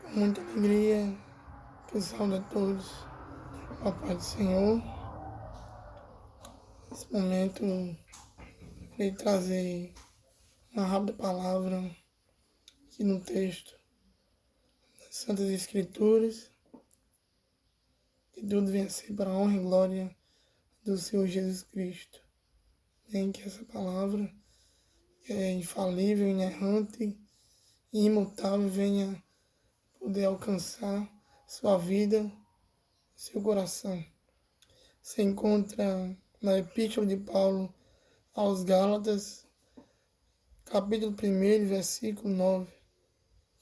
Com muita alegria, que saúde a todos, a paz do Senhor. Nesse momento, irei trazer uma rápida palavra aqui no texto das Santas Escrituras, que tudo venha a ser para a honra e glória do Senhor Jesus Cristo. Nem que essa palavra, que é infalível, inerrante e imutável, venha poder alcançar sua vida, seu coração. Se encontra na Epístola de Paulo aos Gálatas, capítulo 1, versículo 9,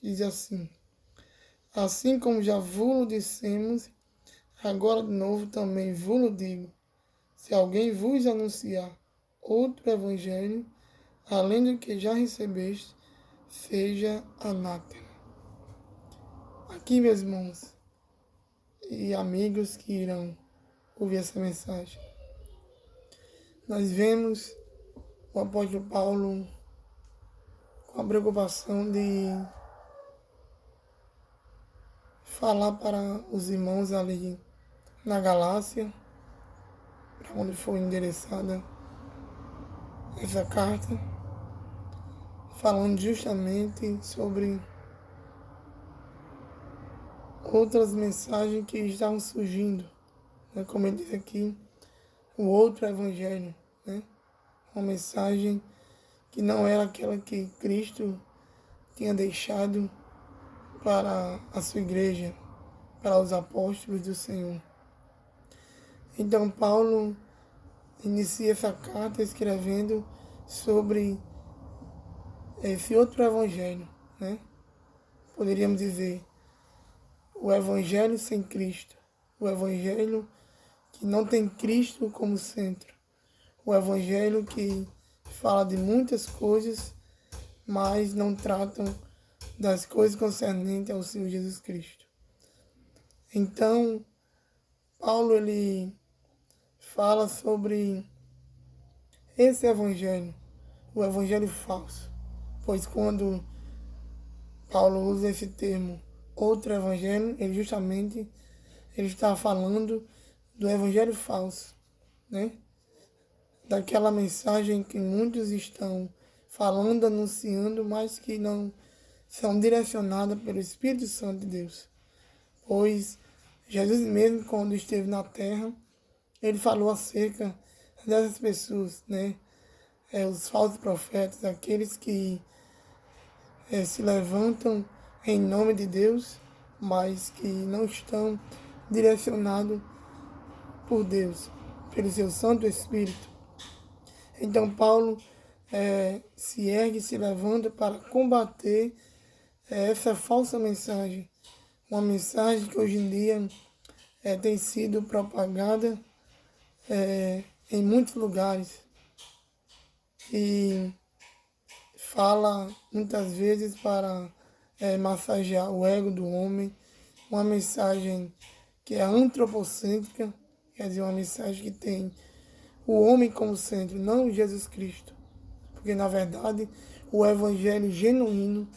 que diz assim: Assim como já vos dissemos, agora de novo também vos digo, se alguém vos anunciar outro evangelho, além do que já recebeste, seja anátema. Aqui, meus irmãos e amigos que irão ouvir essa mensagem, nós vemos o apóstolo Paulo com a preocupação de falar para os irmãos ali na Galácia, para onde foi endereçada essa carta, falando justamente sobre outras mensagens que estavam surgindo, né? Como ele diz aqui, o outro evangelho, né? Uma mensagem que não era aquela que Cristo tinha deixado para a sua igreja, para os apóstolos do Senhor. Então Paulo inicia essa carta escrevendo sobre esse outro evangelho, né? Poderíamos dizer o evangelho sem Cristo, o evangelho que não tem Cristo como centro, o evangelho que fala de muitas coisas, mas não tratam das coisas concernentes ao Senhor Jesus Cristo. Então, Paulo ele fala sobre esse evangelho, o evangelho falso, pois quando Paulo usa esse termo outro evangelho, ele justamente está falando do evangelho falso, né? Daquela mensagem que muitos estão falando, anunciando, mas que não são direcionadas pelo Espírito Santo de Deus. Pois Jesus mesmo, quando esteve na terra, ele falou acerca dessas pessoas, né? Os falsos profetas, aqueles que se levantam em nome de Deus, mas que não estão direcionados por Deus, pelo seu Santo Espírito. Então Paulo se ergue, se levanta para combater essa falsa mensagem, uma mensagem que hoje em dia tem sido propagada em muitos lugares e fala muitas vezes para massagear o ego do homem, uma mensagem que é antropocêntrica, quer dizer, uma mensagem que tem o homem como centro, não Jesus Cristo. Porque, na verdade, o evangelho genuíno,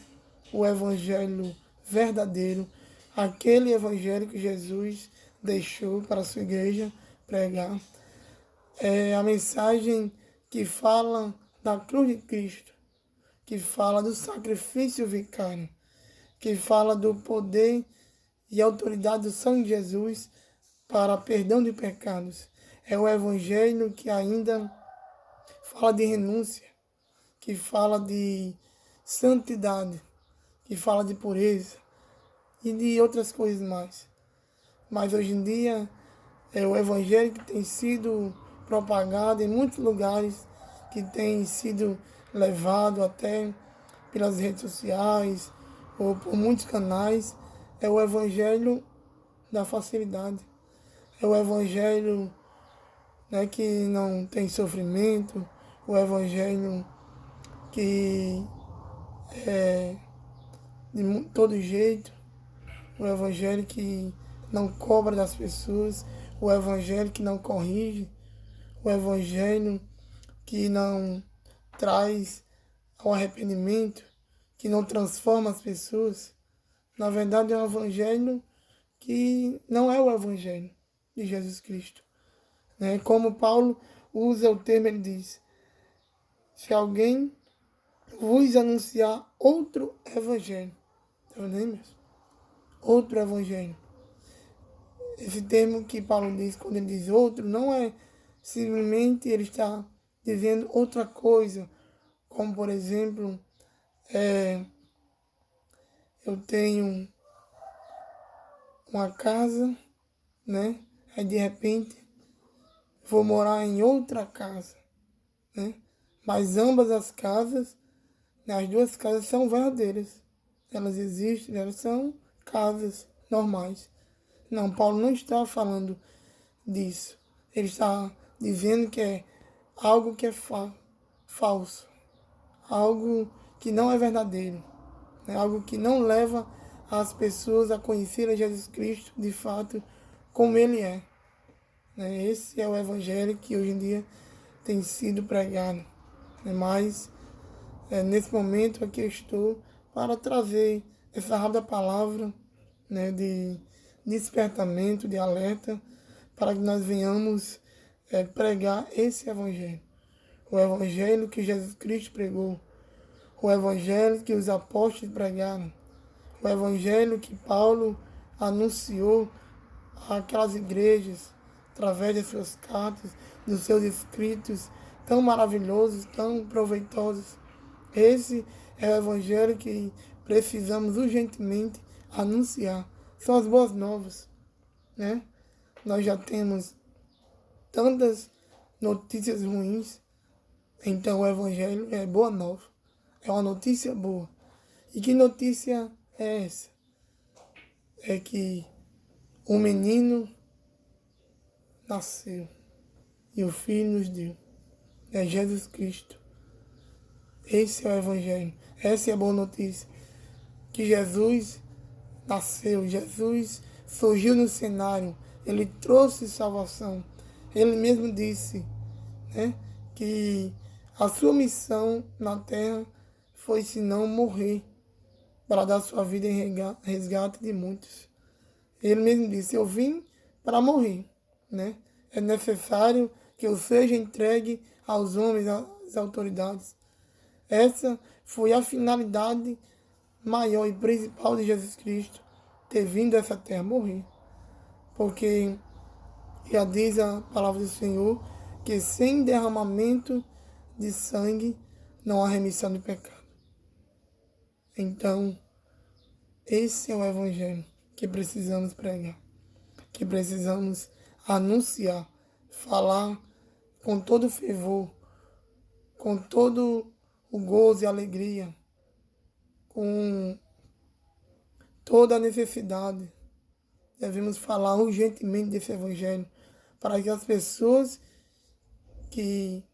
o evangelho verdadeiro, aquele evangelho que Jesus deixou para a sua igreja pregar, é a mensagem que fala da cruz de Cristo, que fala do sacrifício vicário, que fala do poder e autoridade do sangue de Jesus para perdão de pecados. É o evangelho que ainda fala de renúncia, que fala de santidade, que fala de pureza e de outras coisas mais. Mas hoje em dia é o evangelho que tem sido propagado em muitos lugares, que tem sido levado até pelas redes sociais ou por muitos canais, é o evangelho da facilidade. É o evangelho, né, que não tem sofrimento, o evangelho que é de todo jeito, o evangelho que não cobra das pessoas, o evangelho que não corrige, o evangelho que não traz ao arrependimento, que não transforma as pessoas, Na verdade, é um evangelho que não é o evangelho de Jesus Cristo. Né? Como Paulo usa o termo, ele diz: se alguém vos anunciar outro evangelho, tá vendo mesmo? Outro evangelho. Esse termo que Paulo diz, quando ele diz outro, não é simplesmente ele está dizendo outra coisa, como por exemplo, eu tenho uma casa, né? Aí de repente vou morar em outra casa, né? Mas ambas as casas, né, as duas casas são verdadeiras. Elas existem, elas são casas normais. Não, Paulo não está falando disso. Ele está dizendo que é algo que é falso, algo que não é verdadeiro, né? Algo que não leva as pessoas a conhecer a Jesus Cristo de fato como Ele é. Né? Esse é o evangelho que hoje em dia tem sido pregado. Né? Mas nesse momento aqui eu estou para trazer essa rápida palavra, né, de despertamento, de alerta, para que nós venhamos pregar esse evangelho. O evangelho que Jesus Cristo pregou, o evangelho que os apóstolos pregaram, o evangelho que Paulo anunciou àquelas igrejas, através de suas cartas, dos seus escritos tão maravilhosos, tão proveitosos. Esse é o evangelho que precisamos urgentemente anunciar. São as boas novas, né? Nós já temos tantas notícias ruins, então o evangelho é boa nova. É uma notícia boa. E que notícia é essa? É que um menino nasceu e o Filho nos deu. É Jesus Cristo. Esse é o Evangelho. Essa é a boa notícia. Que Jesus nasceu, Jesus surgiu no cenário, Ele trouxe salvação. Ele mesmo disse, né, que a sua missão na terra foi senão morrer para dar sua vida em resgate de muitos. Ele mesmo disse, eu vim para morrer, né? É necessário que eu seja entregue aos homens, às autoridades. Essa foi a finalidade maior e principal de Jesus Cristo, ter vindo a essa terra morrer. Porque já diz a palavra do Senhor que sem derramamento de sangue não há remissão de pecado. Então, esse é o evangelho que precisamos pregar, que precisamos anunciar, falar com todo fervor, com todo o gozo e alegria, com toda a necessidade. Devemos falar urgentemente desse evangelho para que as pessoas que,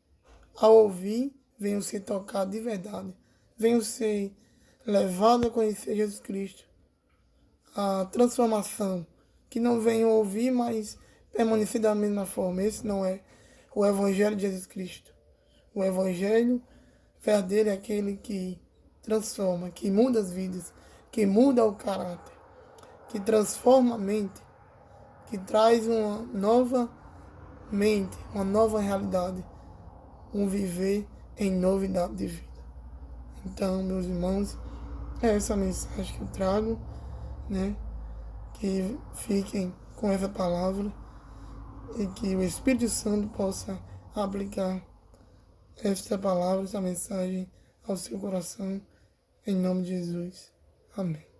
ao ouvir, venham ser tocadas de verdade, venham ser levadas a conhecer Jesus Cristo. A transformação, que não venham ouvir, mas permanecer da mesma forma. Esse não é o evangelho de Jesus Cristo. O evangelho verdadeiro é aquele que transforma, que muda as vidas, que muda o caráter, que transforma a mente, que traz uma nova mente, uma nova realidade, um viver em novidade de vida. Então, meus irmãos, é essa mensagem que eu trago, né? Que fiquem com essa palavra e que o Espírito Santo possa aplicar esta palavra, essa mensagem ao seu coração, em nome de Jesus. Amém.